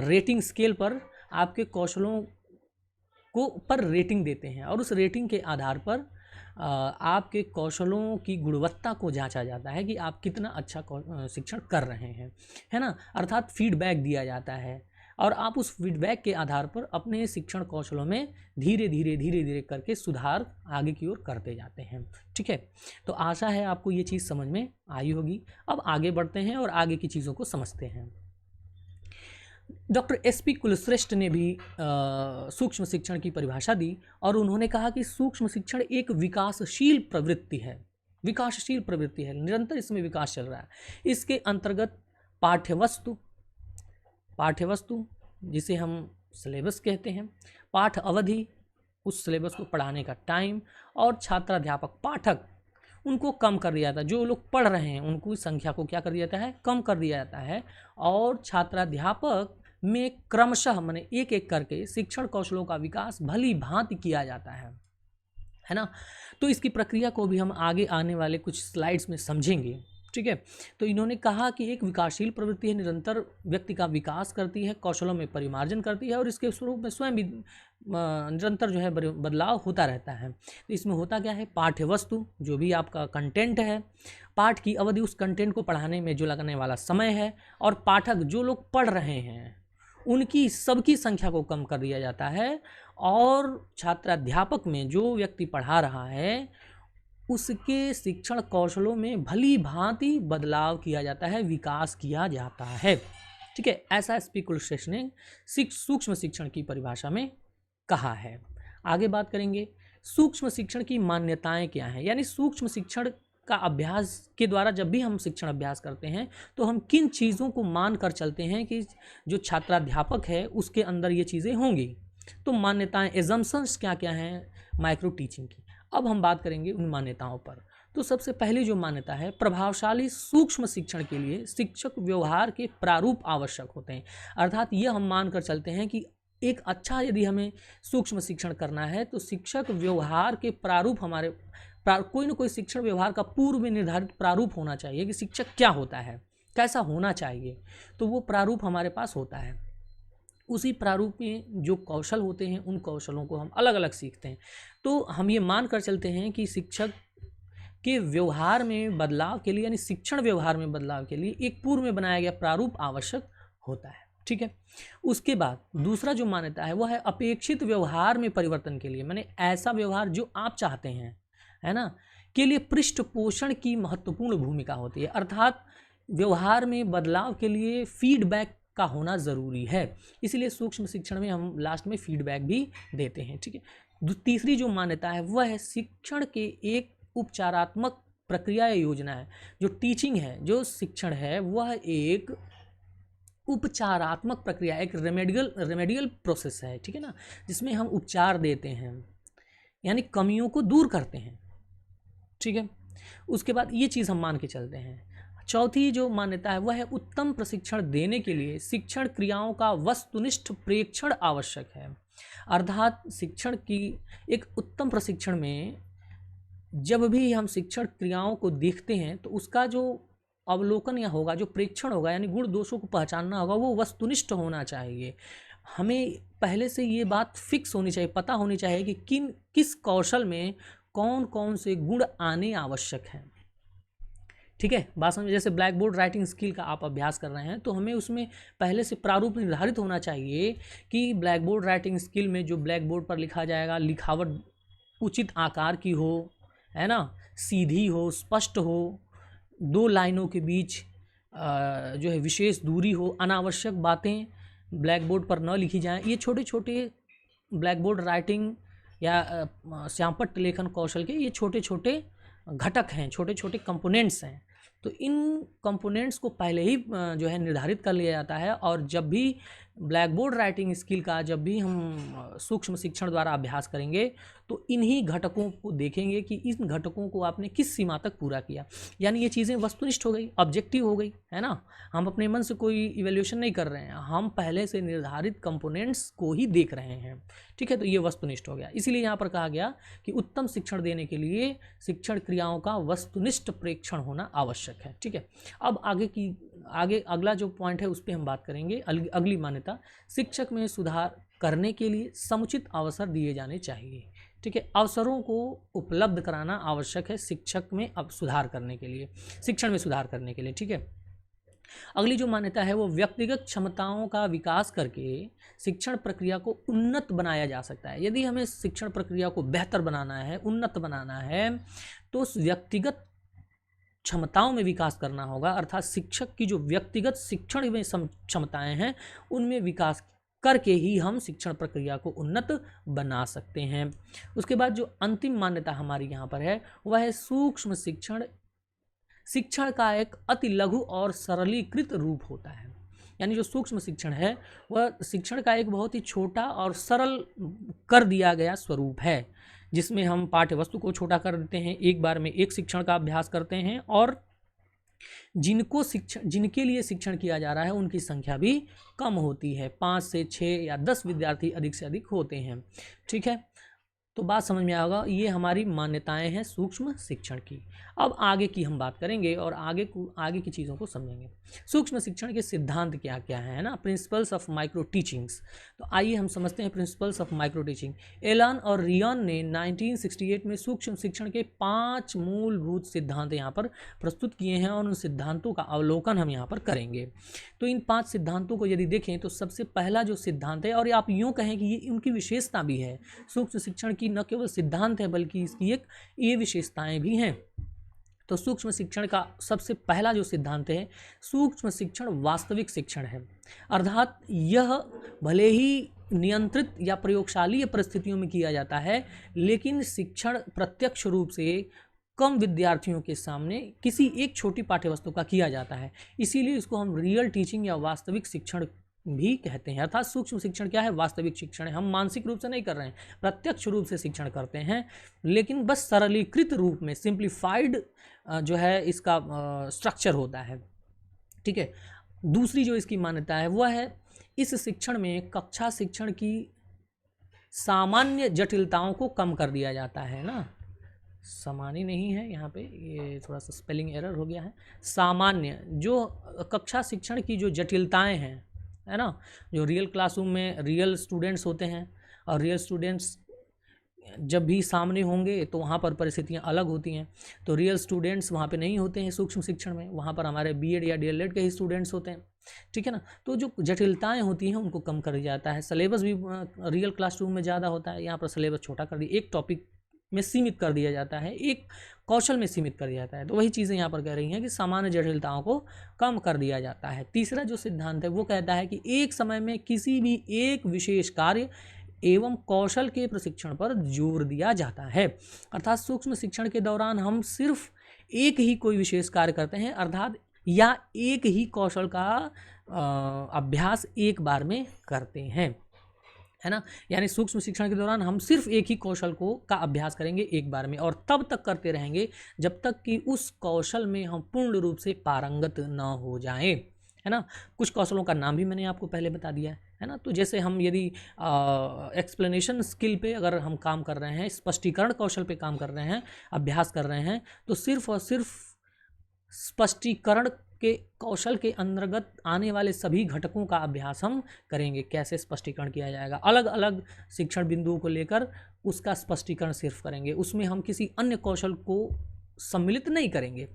रेटिंग स्केल पर आपके कौशलों को पर रेटिंग देते हैं और उस रेटिंग के आधार पर आपके कौशलों की गुणवत्ता को जांचा जाता है कि आप कितना अच्छा शिक्षण कर रहे हैं, है ना। अर्थात फीडबैक दिया जाता है और आप उस फीडबैक के आधार पर अपने शिक्षण कौशलों में धीरे धीरे करके सुधार आगे की ओर करते जाते हैं। ठीक है, तो आशा है आपको ये चीज़ समझ में आई होगी। अब आगे बढ़ते हैं और आगे की चीज़ों को समझते हैं। डॉक्टर एसपी कुलश्रेष्ठ ने भी सूक्ष्म शिक्षण की परिभाषा दी और उन्होंने कहा कि सूक्ष्म शिक्षण एक विकासशील प्रवृत्ति है, विकासशील प्रवृत्ति है, निरंतर इसमें विकास चल रहा है। इसके अंतर्गत पाठ्यवस्तु जिसे हम सिलेबस कहते हैं, पाठ अवधि, उस सिलेबस को पढ़ाने का टाइम, और छात्राध्यापक पाठक उनको कम कर दिया जाता है। जो लोग पढ़ रहे हैं उनको संख्या को क्या कर दिया जाता है, कम कर दिया जाता है, और छात्राध्यापक में क्रमशः माने एक एक करके शिक्षण कौशलों का विकास भली भांति किया जाता है ना। तो इसकी प्रक्रिया को भी हम आगे आने वाले कुछ स्लाइड्स में समझेंगे। ठीक है, तो इन्होंने कहा कि एक विकासशील प्रवृत्ति है, निरंतर व्यक्ति का विकास करती है, कौशलों में परिमार्जन करती है और इसके स्वरूप में स्वयं भी निरंतर जो है बदलाव होता रहता है। तो इसमें होता क्या है, पाठ्यवस्तु जो भी आपका कंटेंट है, पाठ की अवधि उस कंटेंट को पढ़ाने में जो लगने वाला समय है, और पाठक जो लोग पढ़ रहे हैं उनकी सबकी संख्या को कम कर दिया जाता है, और छात्राध्यापक में जो व्यक्ति पढ़ा रहा है उसके शिक्षण कौशलों में भली भांति बदलाव किया जाता है, विकास किया जाता है। ठीक है, ऐसा एसपी कुलश्रेष्ठ ने सूक्ष्म शिक्षण की परिभाषा में कहा है। आगे बात करेंगे सूक्ष्म शिक्षण की मान्यताएं क्या हैं, यानी सूक्ष्म शिक्षण का अभ्यास के द्वारा जब भी हम शिक्षण अभ्यास करते हैं तो हम किन चीज़ों को मान कर चलते हैं कि जो छात्राध्यापक है उसके अंदर ये चीज़ें होंगी। तो मान्यताएं, एजम्पशंस क्या क्या हैं माइक्रो टीचिंग की। अब हम बात करेंगे उन मान्यताओं पर। तो सबसे पहली जो मान्यता है, प्रभावशाली सूक्ष्म शिक्षण के लिए शिक्षक व्यवहार के प्रारूप आवश्यक होते हैं। अर्थात ये हम मान कर चलते हैं कि एक अच्छा यदि हमें सूक्ष्म शिक्षण करना है तो शिक्षक व्यवहार के प्रारूप हमारे कोई ना कोई शिक्षण व्यवहार का पूर्व में निर्धारित प्रारूप होना चाहिए कि शिक्षक क्या होता है, कैसा होना चाहिए। तो वो प्रारूप हमारे पास होता है, उसी प्रारूप में जो कौशल होते हैं उन कौशलों को हम अलग अलग सीखते हैं। तो हम ये मान कर चलते हैं कि शिक्षक के व्यवहार में बदलाव के लिए, यानी शिक्षण व्यवहार में बदलाव के लिए एक पूर्व में बनाया गया प्रारूप आवश्यक होता है। ठीक है, उसके बाद दूसरा जो मान्यता है वह है अपेक्षित व्यवहार में परिवर्तन के लिए, माने ऐसा व्यवहार जो आप चाहते हैं, है ना, के लिए पृष्ठपोषण की महत्वपूर्ण भूमिका होती है। अर्थात व्यवहार में बदलाव के लिए फीडबैक का होना ज़रूरी है, इसलिए सूक्ष्म शिक्षण में हम लास्ट में फीडबैक भी देते हैं। ठीक है, तीसरी जो मान्यता है वह है शिक्षण के एक उपचारात्मक प्रक्रिया या योजना है। जो टीचिंग है, जो शिक्षण है, वह एक उपचारात्मक प्रक्रिया, एक रेमेडियल प्रोसेस है। ठीक है ना, जिसमें हम उपचार देते हैं, यानी कमियों को दूर करते हैं। ठीक है, उसके बाद ये चीज़ हम मान के चलते हैं। चौथी जो मान्यता है वह है उत्तम प्रशिक्षण देने के लिए शिक्षण क्रियाओं का वस्तुनिष्ठ प्रेक्षण आवश्यक है। अर्थात शिक्षण की एक उत्तम प्रशिक्षण में जब भी हम शिक्षण क्रियाओं को देखते हैं तो उसका जो अवलोकन या होगा, जो प्रेक्षण होगा, यानी गुण दोषों को पहचानना होगा, वो वस्तुनिष्ठ होना चाहिए। हमें पहले से ये बात फिक्स होनी चाहिए, पता होनी चाहिए कि किस कौशल में कौन कौन से गुण आने आवश्यक हैं। ठीक है, बात समझ। जैसे ब्लैक बोर्ड राइटिंग स्किल का आप अभ्यास कर रहे हैं तो हमें उसमें पहले से प्रारूप निर्धारित होना चाहिए कि ब्लैक बोर्ड राइटिंग स्किल में जो ब्लैक बोर्ड पर लिखा जाएगा, लिखावट उचित आकार की हो, है ना, सीधी हो, स्पष्ट हो, दो लाइनों के बीच जो है विशेष दूरी हो, अनावश्यक बातें ब्लैक बोर्ड पर न लिखी जाएं। ये छोटे छोटे ब्लैक बोर्ड राइटिंग या श्यामपट्ट लेखन कौशल के ये छोटे छोटे घटक हैं, छोटे छोटे कंपोनेंट्स हैं। तो इन कंपोनेंट्स को पहले ही जो है निर्धारित कर लिया जाता है, और जब भी ब्लैक बोर्ड राइटिंग स्किल का जब भी हम सूक्ष्म शिक्षण द्वारा अभ्यास करेंगे तो इन्हीं घटकों को देखेंगे कि इन घटकों को आपने किस सीमा तक पूरा किया। यानी ये चीज़ें वस्तुनिष्ठ हो गई, ऑब्जेक्टिव हो गई, है ना। हम अपने मन से कोई इवैल्यूएशन नहीं कर रहे हैं, हम पहले से निर्धारित कंपोनेंट्स को ही देख रहे हैं। ठीक है, तो ये वस्तुनिष्ठ हो गया। इसीलिए यहाँ पर कहा गया कि उत्तम शिक्षण देने के लिए शिक्षण क्रियाओं का वस्तुनिष्ठ प्रेक्षण होना आवश्यक है। ठीक है, अब आगे अगला जो पॉइंट है उस पर हम बात करेंगे। अगली मान्यता, शिक्षक में सुधार करने के लिए समुचित अवसर दिए जाने चाहिए। ठीक है, अवसरों को उपलब्ध कराना आवश्यक है शिक्षक में अब सुधार करने के लिए, शिक्षण में सुधार करने के लिए। ठीक है, अगली जो मान्यता है वो व्यक्तिगत क्षमताओं का विकास करके शिक्षण प्रक्रिया को उन्नत बनाया जा सकता है। यदि हमें शिक्षण प्रक्रिया को बेहतर बनाना है, उन्नत बनाना है, तो उस व्यक्तिगत क्षमताओं में विकास करना होगा, अर्थात शिक्षक की जो व्यक्तिगत शिक्षण में क्षमताएं हैं उनमें विकास करके ही हम शिक्षण प्रक्रिया को उन्नत बना सकते हैं। उसके बाद जो अंतिम मान्यता हमारी यहाँ पर है वह है सूक्ष्म शिक्षण। शिक्षण का एक अति लघु और सरलीकृत रूप होता है, यानी जो सूक्ष्म शिक्षण है वह शिक्षण का एक बहुत ही छोटा और सरल कर दिया गया स्वरूप है, जिसमें हम पाठ्य वस्तु को छोटा कर देते हैं, एक बार में एक शिक्षण का अभ्यास करते हैं और जिनके लिए शिक्षण किया जा रहा है उनकी संख्या भी कम होती है, 5 से 6 या 10 विद्यार्थी अधिक से अधिक होते हैं। ठीक है, तो बात समझ में आएगा, ये हमारी मान्यताएं हैं सूक्ष्म शिक्षण की। अब आगे की हम बात करेंगे और आगे की चीज़ों को समझेंगे। सूक्ष्म शिक्षण के सिद्धांत क्या क्या है ना, प्रिंसिपल्स ऑफ माइक्रो टीचिंग्स। तो आइए हम समझते हैं principles of micro teaching. Allen और रियन ने 1968 में सूक्ष्म शिक्षण के 5 मूलभूत सिद्धांत यहाँ पर प्रस्तुत किए हैं और उन सिद्धांतों का अवलोकन हम यहाँ पर करेंगे। तो इन 5 सिद्धांतों को यदि देखें तो सबसे पहला जो सिद्धांत है, और आप यूँ कहें कि ये उनकी विशेषता भी है, सूक्ष्म शिक्षण की न केवल सिद्धांत है बल्कि इसकी ये विशेषताएं भी हैं। तो सूक्ष्म शिक्षण का सबसे पहला जो सिद्धांत है, सूक्ष्म शिक्षण वास्तविक शिक्षण है, अर्थात यह भले ही नियंत्रित या प्रयोगशालीय परिस्थितियों में किया जाता है, लेकिन शिक्षण प्रत्यक्ष रूप से कम विद्यार्थियों के सामने किसी एक छोटी पाठ्यवस्तु का किया जाता है, इसीलिए इसको हम रियल टीचिंग या वास्तविक शिक्षण भी कहते हैं। अर्थात सूक्ष्म शिक्षण क्या है, वास्तविक शिक्षण है, हम मानसिक रूप से नहीं कर रहे हैं, प्रत्यक्ष रूप से शिक्षण करते हैं, लेकिन बस सरलीकृत रूप में, सिंप्लीफाइड जो है इसका स्ट्रक्चर होता है। ठीक है, दूसरी जो इसकी मान्यता है वह है इस शिक्षण में कक्षा शिक्षण की सामान्य जटिलताओं को कम कर दिया जाता है ना, सामान्य नहीं है यहाँ पे, ये थोड़ा सा स्पेलिंग एरर हो गया है, सामान्य जो कक्षा शिक्षण की जो जटिलताएं हैं है ना, जो रियल क्लासरूम में रियल स्टूडेंट्स होते हैं और रियल स्टूडेंट्स जब भी सामने होंगे तो वहाँ पर परिस्थितियाँ अलग होती हैं, तो रियल स्टूडेंट्स वहाँ पे नहीं होते हैं सूक्ष्म शिक्षण में, वहाँ पर हमारे बीएड या डीएलएड के ही स्टूडेंट्स होते हैं। ठीक है ना, तो जो जटिलताएं होती हैं उनको कम कर दिया जाता है। सिलेबस भी रियल क्लासरूम में ज़्यादा होता है, यहाँ पर सिलेबस छोटा कर दिया, एक टॉपिक में सीमित कर दिया जाता है, एक कौशल में सीमित कर दिया जाता है। तो वही चीज़ें यहाँ पर कह रही हैं कि सामान्य जटिलताओं को कम कर दिया जाता है। तीसरा जो सिद्धांत है वो कहता है कि एक समय में किसी भी एक विशेष कार्य एवं कौशल के प्रशिक्षण पर जोर दिया जाता है, अर्थात सूक्ष्म शिक्षण के दौरान हम सिर्फ एक ही कोई विशेष कार्य करते हैं, अर्थात या एक ही कौशल का अभ्यास एक बार में करते हैं, है ना, यानी सूक्ष्म शिक्षण के दौरान हम सिर्फ एक ही कौशल का अभ्यास करेंगे एक बार में, और तब तक करते रहेंगे जब तक कि उस कौशल में हम पूर्ण रूप से पारंगत न हो जाएं, है ना। कुछ कौशलों का नाम भी मैंने आपको पहले बता दिया है ना। तो जैसे हम यदि एक्सप्लेनेशन स्किल पे अगर हम काम कर रहे हैं, स्पष्टीकरण कौशल पे काम कर रहे हैं, अभ्यास कर रहे हैं, तो सिर्फ और सिर्फ स्पष्टीकरण के कौशल के अंतर्गत आने वाले सभी घटकों का अभ्यास हम करेंगे। कैसे स्पष्टीकरण किया जाएगा, अलग अलग शिक्षण बिंदुओं को लेकर उसका स्पष्टीकरण सिर्फ करेंगे, उसमें हम किसी अन्य कौशल को सम्मिलित नहीं करेंगे।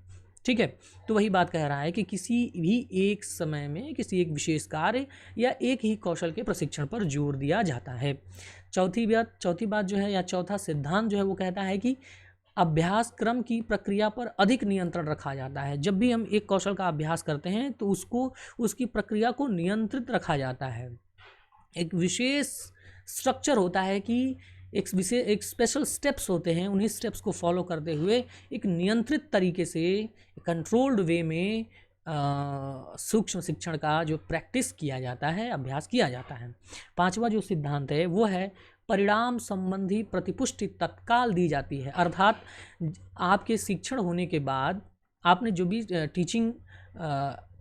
ठीक है, तो वही बात कह रहा है कि किसी भी एक समय में किसी एक विशेष कार्य या एक ही कौशल के प्रशिक्षण पर जोर दिया जाता है। चौथी बात जो है या चौथा सिद्धांत जो है वो कहता है कि अभ्यास क्रम की प्रक्रिया पर अधिक नियंत्रण रखा जाता है। जब भी हम एक कौशल का अभ्यास करते हैं तो उसकी प्रक्रिया को नियंत्रित रखा जाता है। एक विशेष स्ट्रक्चर होता है कि एक स्पेशल स्टेप्स होते हैं, उन्हीं स्टेप्स को फॉलो करते हुए एक नियंत्रित तरीके से कंट्रोल्ड वे में सूक्ष्म शिक्षण का जो प्रैक्टिस किया जाता है, अभ्यास किया जाता है। पांचवा जो सिद्धांत है वो है परिणाम संबंधी प्रतिपुष्टि तत्काल दी जाती है, अर्थात आपके शिक्षण होने के बाद आपने जो भी टीचिंग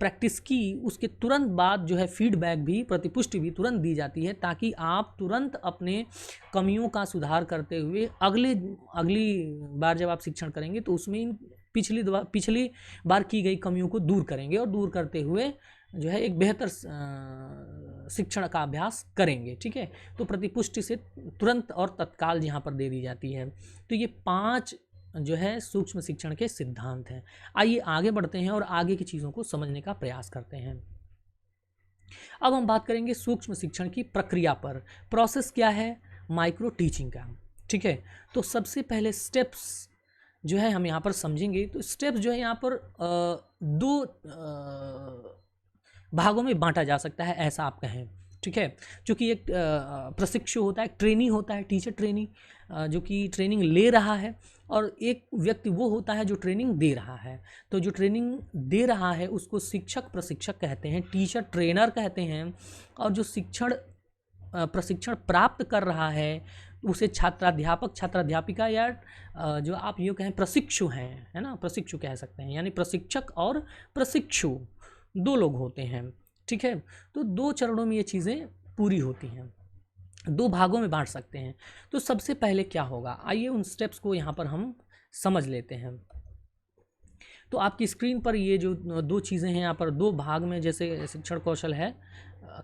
प्रैक्टिस की उसके तुरंत बाद जो है फीडबैक भी, प्रतिपुष्टि भी तुरंत दी जाती है, ताकि आप तुरंत अपने कमियों का सुधार करते हुए अगली बार जब आप शिक्षण करेंगे तो उसमें पिछली बार की गई कमियों को दूर करेंगे और दूर करते हुए जो है एक बेहतर शिक्षण का अभ्यास करेंगे। ठीक है, तो प्रतिपुष्टि से तुरंत और तत्काल यहाँ पर दे दी जाती है। तो ये 5 जो है सूक्ष्म शिक्षण के सिद्धांत हैं। आइए आगे बढ़ते हैं और आगे की चीज़ों को समझने का प्रयास करते हैं। अब हम बात करेंगे सूक्ष्म शिक्षण की प्रक्रिया पर। प्रोसेस क्या है माइक्रो टीचिंग का। ठीक है, तो सबसे पहले स्टेप्स जो है हम यहाँ पर समझेंगे। तो स्टेप्स जो है यहाँ पर 2 भागों में बांटा जा सकता है, ऐसा आप कहें। ठीक है, क्योंकि एक प्रशिक्षु होता है, एक ट्रेनी होता है, टीचर ट्रेनी जो कि ट्रेनिंग ले रहा है, और एक व्यक्ति वो होता है जो ट्रेनिंग दे रहा है। तो जो ट्रेनिंग दे रहा है उसको शिक्षक प्रशिक्षक कहते हैं, टीचर ट्रेनर कहते हैं, और जो प्रशिक्षण प्राप्त कर रहा है उसे छात्राध्यापक छात्राध्यापिका या जो आप यूँ कहें प्रशिक्षु हैं, है ना, प्रशिक्षु कह सकते हैं। यानी प्रशिक्षक और प्रशिक्षु 2 लोग होते हैं। ठीक है, तो 2 चरणों में ये चीज़ें पूरी होती हैं, 2 भागों में बांट सकते हैं। तो सबसे पहले क्या होगा, आइए उन स्टेप्स को यहाँ पर हम समझ लेते हैं। तो आपकी स्क्रीन पर ये जो 2 चीज़ें हैं यहाँ पर 2 भाग में जैसे शिक्षण कौशल है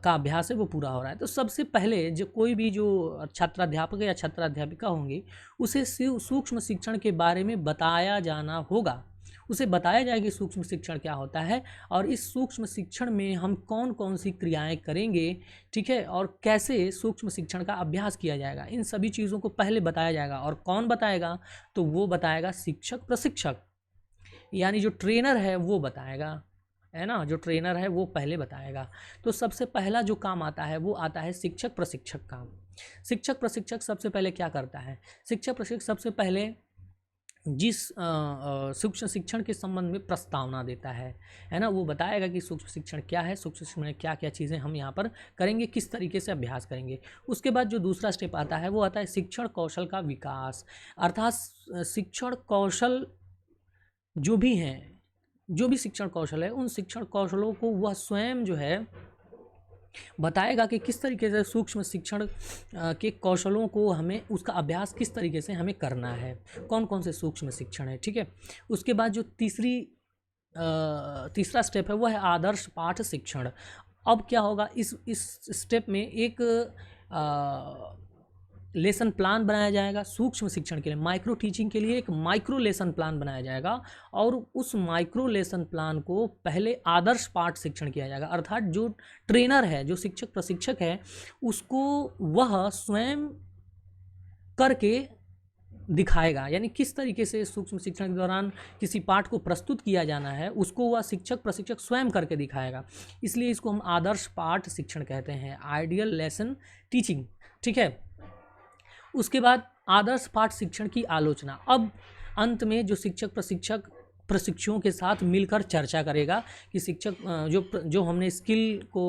का अभ्यास है वो पूरा हो रहा है। तो सबसे पहले जो कोई भी जो छात्राध्यापक या छात्राध्यापिका होंगे उसे सूक्ष्म शिक्षण के बारे में बताया जाना होगा। उसे बताया जाए कि सूक्ष्म शिक्षण क्या होता है और इस सूक्ष्म शिक्षण में हम कौन कौन सी क्रियाएं करेंगे। ठीक है, और कैसे सूक्ष्म शिक्षण का अभ्यास किया जाएगा, इन सभी चीज़ों को पहले बताया जाएगा। और कौन बताएगा, तो वो बताएगा शिक्षक प्रशिक्षक, यानी जो ट्रेनर है वो बताएगा, है ना, जो ट्रेनर है वो पहले बताएगा। तो सबसे पहला जो काम आता है वो आता है शिक्षक प्रशिक्षक का। शिक्षक प्रशिक्षक सबसे पहले क्या करता है, शिक्षक प्रशिक्षक सबसे पहले जिस सूक्ष्म शिक्षण के संबंध में प्रस्तावना देता है ना, वो बताएगा कि सूक्ष्म शिक्षण क्या है, सूक्ष्म शिक्षण में क्या क्या चीज़ें हम यहाँ पर करेंगे, किस तरीके से अभ्यास करेंगे। उसके बाद जो दूसरा स्टेप आता है वो आता है शिक्षण कौशल का विकास, अर्थात शिक्षण कौशल जो भी हैं, जो भी शिक्षण कौशल है उन शिक्षण कौशलों को वह स्वयं जो है बताएगा कि किस तरीके से सूक्ष्म शिक्षण के कौशलों को हमें उसका अभ्यास किस तरीके से हमें करना है, कौन कौन से सूक्ष्म शिक्षण है। ठीक है, उसके बाद जो तीसरा स्टेप है वो है आदर्श पाठ शिक्षण। अब क्या होगा, इस स्टेप में एक लेसन प्लान बनाया जाएगा सूक्ष्म शिक्षण के लिए, माइक्रो टीचिंग के लिए एक माइक्रो लेसन प्लान बनाया जाएगा और उस माइक्रो लेसन प्लान को पहले आदर्श पाठ शिक्षण किया जाएगा। अर्थात जो ट्रेनर है, जो शिक्षक प्रशिक्षक है, उसको वह स्वयं करके दिखाएगा, यानी किस तरीके से सूक्ष्म शिक्षण के दौरान किसी पाठ को प्रस्तुत किया जाना है उसको वह शिक्षक प्रशिक्षक स्वयं करके दिखाएगा। इसलिए इसको हम आदर्श पाठ शिक्षण कहते हैं, आइडियल लेसन टीचिंग। ठीक है, उसके बाद आदर्श पाठ शिक्षण की आलोचना। अब अंत में जो शिक्षक प्रशिक्षक प्रशिक्षुओं के साथ मिलकर चर्चा करेगा कि शिक्षक जो हमने स्किल को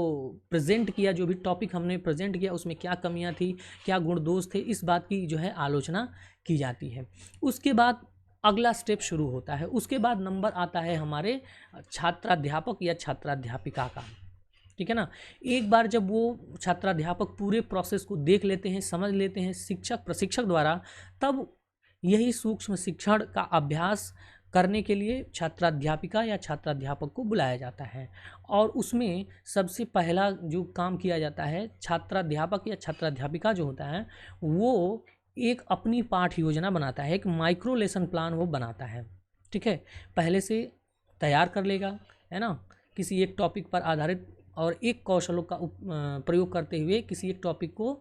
प्रेजेंट किया, जो भी टॉपिक हमने प्रेजेंट किया उसमें क्या कमियां थी, क्या गुण दोष थे, इस बात की जो है आलोचना की जाती है। उसके बाद अगला स्टेप शुरू होता है। उसके बाद नंबर आता है हमारे छात्राध्यापक या छात्राध्यापिका का। ठीक है ना, एक बार जब वो छात्राध्यापक पूरे प्रोसेस को देख लेते हैं, समझ लेते हैं शिक्षक प्रशिक्षक द्वारा, तब यही सूक्ष्म शिक्षण का अभ्यास करने के लिए छात्राध्यापिका या छात्राध्यापक को बुलाया जाता है। और उसमें सबसे पहला जो काम किया जाता है, छात्राध्यापक या छात्राध्यापिका जो होता है वो एक अपनी पाठ योजना बनाता है, एक माइक्रो लेसन प्लान वो बनाता है। ठीक है, पहले से तैयार कर लेगा, है ना, किसी एक टॉपिक पर आधारित और एक कौशलों का प्रयोग करते हुए किसी एक टॉपिक को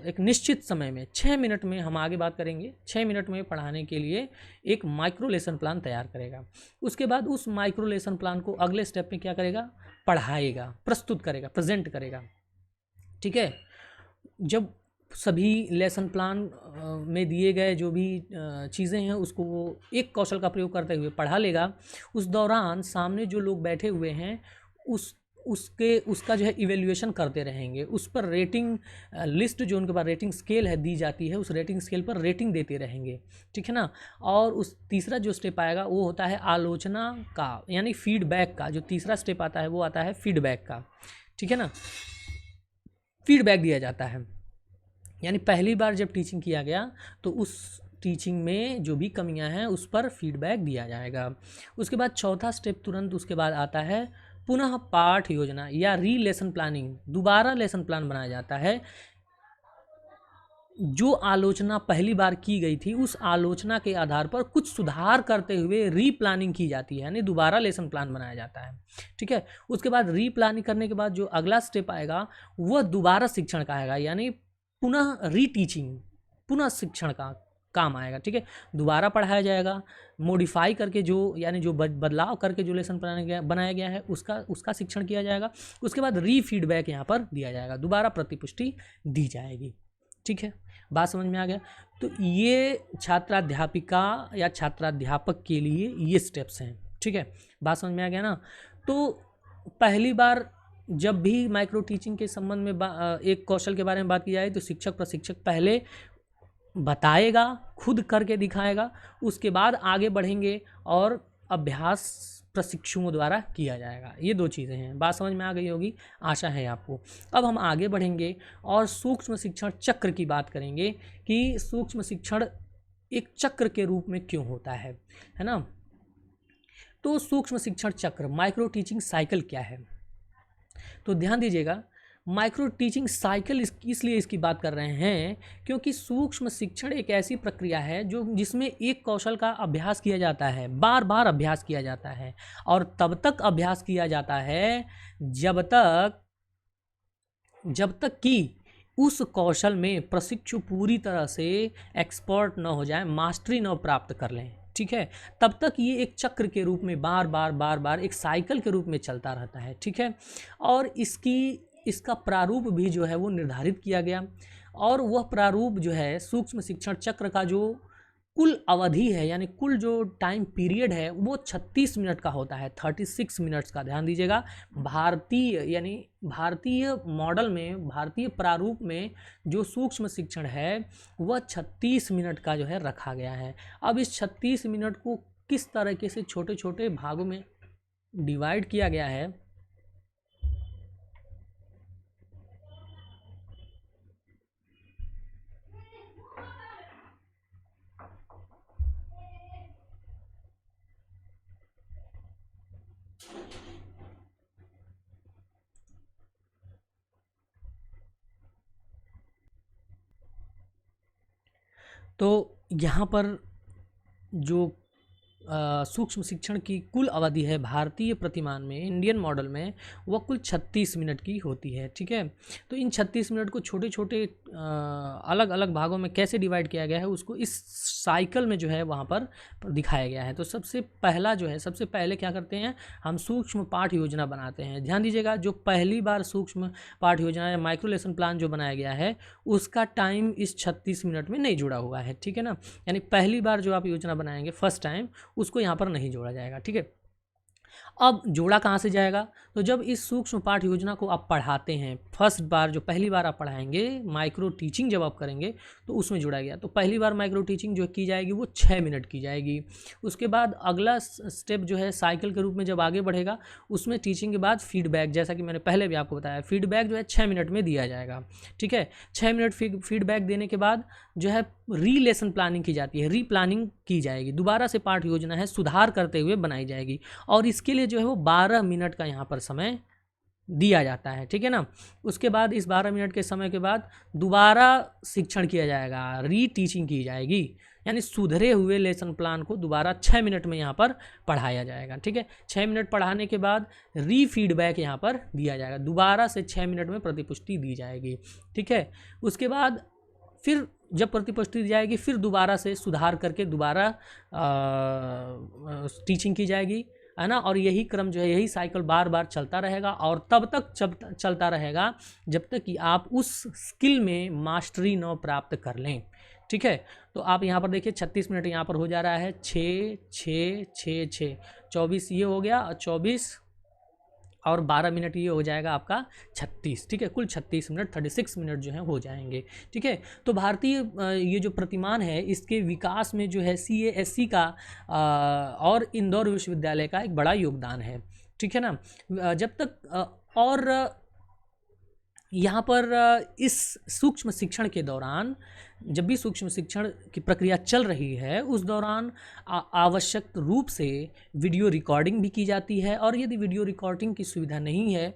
एक निश्चित समय में 6 मिनट में, हम आगे बात करेंगे, 6 मिनट में पढ़ाने के लिए एक माइक्रो लेसन प्लान तैयार करेगा। उसके बाद उस माइक्रो लेसन प्लान को अगले स्टेप में क्या करेगा, पढ़ाएगा, प्रस्तुत करेगा, प्रेजेंट करेगा। ठीक है, जब सभी लेसन प्लान में दिए गए जो भी चीज़ें हैं उसको वो एक कौशल का प्रयोग करते हुए पढ़ा लेगा। उस दौरान सामने जो लोग बैठे हुए हैं उसका जो है इवेल्युएशन करते रहेंगे, उस पर रेटिंग लिस्ट जो उनके पास रेटिंग स्केल है दी जाती है, उस रेटिंग स्केल पर रेटिंग देते रहेंगे। ठीक है ना, और उस तीसरा जो स्टेप आएगा वो होता है आलोचना का, यानी फीडबैक का। जो तीसरा स्टेप आता है वो आता है फीडबैक का। ठीक है ना, फीडबैक दिया जाता है, यानी पहली बार जब टीचिंग किया गया तो उस टीचिंग में जो भी कमियां हैं उस पर फीडबैक दिया जाएगा। उसके बाद चौथा स्टेप तुरंत उसके बाद आता है पुनः पाठ योजना या री लेसन प्लानिंग। दोबारा लेसन प्लान बनाया जाता है। जो आलोचना पहली बार की गई थी उस आलोचना के आधार पर कुछ सुधार करते हुए री प्लानिंग की जाती है, यानी दोबारा लेसन प्लान बनाया जाता है। ठीक है, उसके बाद री प्लानिंग करने के बाद जो अगला स्टेप आएगा वह दोबारा शिक्षण का आएगा, यानी पुनः री टीचिंग, पुनः शिक्षण का काम आएगा। ठीक है, दोबारा पढ़ाया जाएगा, मॉडिफाई करके जो यानी जो बदलाव करके जो लेसन बनाया गया है उसका शिक्षण किया जाएगा। उसके बाद री फीडबैक यहाँ पर दिया जाएगा, दोबारा प्रतिपुष्टि दी जाएगी। ठीक है, बात समझ में आ गया। तो ये छात्राध्यापिका या छात्राध्यापक के लिए ये स्टेप्स हैं। ठीक है, बात समझ में आ गया ना। तो पहली बार जब भी माइक्रो टीचिंग के संबंध में एक कौशल के बारे में बात की जाए तो शिक्षक प्रशिक्षक पहले बताएगा, खुद करके दिखाएगा, उसके बाद आगे बढ़ेंगे और अभ्यास प्रशिक्षुओं द्वारा किया जाएगा। ये दो चीज़ें हैं। बात समझ में आ गई होगी, आशा है आपको। अब हम आगे बढ़ेंगे और सूक्ष्म शिक्षण चक्र की बात करेंगे कि सूक्ष्म शिक्षण एक चक्र के रूप में क्यों होता है ना। तो सूक्ष्म शिक्षण चक्र, माइक्रो टीचिंग साइकिल क्या है, तो ध्यान दीजिएगा। माइक्रो टीचिंग साइकिल इसलिए इसकी बात कर रहे हैं क्योंकि सूक्ष्म शिक्षण एक ऐसी प्रक्रिया है जिसमें एक कौशल का अभ्यास किया जाता है, बार बार अभ्यास किया जाता है, और तब तक अभ्यास किया जाता है जब तक कि उस कौशल में प्रशिक्षु पूरी तरह से एक्सपर्ट न हो जाए, मास्टरी न प्राप्त कर लें। ठीक है, तब तक ये एक चक्र के रूप में बार बार एक साइकिल के रूप में चलता रहता है। ठीक है, और इसका प्रारूप भी जो है वो निर्धारित किया गया, और वह प्रारूप जो है सूक्ष्म शिक्षण चक्र का जो कुल अवधि है, यानी कुल जो टाइम पीरियड है वो 36 मिनट का होता है, 36 मिनट्स का। ध्यान दीजिएगा, भारतीय मॉडल में, भारतीय प्रारूप में जो सूक्ष्म शिक्षण है वह 36 मिनट का जो है रखा गया है। अब इस 36 मिनट को किस तरीके से छोटे छोटे भागों में डिवाइड किया गया है, तो यहाँ पर जो सूक्ष्म शिक्षण की कुल अवधि है भारतीय प्रतिमान में, इंडियन मॉडल में, वह कुल 36 मिनट की होती है। ठीक है, तो इन 36 मिनट को छोटे छोटे अलग अलग भागों में कैसे डिवाइड किया गया है उसको इस साइकिल में जो है वहाँ पर दिखाया गया है। तो सबसे पहले क्या करते हैं, हम सूक्ष्म पाठ योजना बनाते हैं। ध्यान दीजिएगा, जो पहली बार सूक्ष्म पाठ योजना या माइक्रो लेसन प्लान जो बनाया गया है उसका टाइम इस 36 मिनट में नहीं जुड़ा हुआ है। ठीक है ना, यानी पहली बार जो आप योजना बनाएंगे फर्स्ट टाइम, उसको यहाँ पर नहीं जोड़ा जाएगा। ठीक है, अब जोड़ा कहाँ से जाएगा, तो जब इस सूक्ष्म पाठ योजना को आप पढ़ाते हैं, फर्स्ट बार जो पहली बार आप पढ़ाएंगे, माइक्रो टीचिंग जब आप करेंगे तो उसमें जोड़ा गया। तो पहली बार माइक्रो टीचिंग जो की जाएगी वो 6 मिनट की जाएगी। उसके बाद अगला स्टेप जो है साइकिल के रूप में जब आगे बढ़ेगा, उसमें टीचिंग के बाद फीडबैक, जैसा कि मैंने पहले भी आपको बताया, फीडबैक जो है 6 मिनट में दिया जाएगा। ठीक है, 6 मिनट फीडबैक देने के बाद जो है री लेसन प्लानिंग की जाती है, री प्लानिंग की जाएगी, दोबारा से पाठ योजना है सुधार करते हुए बनाई जाएगी, और इसके लिए जो है वो 12 मिनट का यहाँ पर समय दिया जाता है। ठीक है ना, उसके बाद इस 12 मिनट के समय के बाद दोबारा शिक्षण किया जाएगा, री टीचिंग की जाएगी, यानी सुधरे हुए लेसन प्लान को दोबारा 6 मिनट में यहाँ पर पढ़ाया जाएगा। ठीक है, 6 मिनट पढ़ाने के बाद री फीडबैक यहाँ पर दिया जाएगा, दोबारा से 6 मिनट में प्रतिपुष्टि दी जाएगी। ठीक है, उसके बाद फिर जब प्रतिपुष्टि दी जाएगी फिर दोबारा से सुधार करके दोबारा टीचिंग की जाएगी, है ना। और यही क्रम जो है, यही साइकिल बार बार चलता रहेगा, और तब तक चलता रहेगा जब तक कि आप उस स्किल में मास्टरी न प्राप्त कर लें। ठीक है, तो आप यहाँ पर देखिए 36 मिनट यहाँ पर हो जा रहा है, 6 6 6 6 24 ये हो गया, 24 और 12 मिनट ये हो जाएगा आपका 36। ठीक है, कुल 36 मिनट, 36 मिनट जो है हो जाएंगे। ठीक है, तो भारतीय ये जो प्रतिमान है इसके विकास में जो है CASC का और इंदौर विश्वविद्यालय का एक बड़ा योगदान है। ठीक है ना, जब तक और यहाँ पर इस सूक्ष्म शिक्षण के दौरान जब भी सूक्ष्म शिक्षण की प्रक्रिया चल रही है उस दौरान आवश्यक रूप से वीडियो रिकॉर्डिंग भी की जाती है, और यदि वीडियो रिकॉर्डिंग की सुविधा नहीं है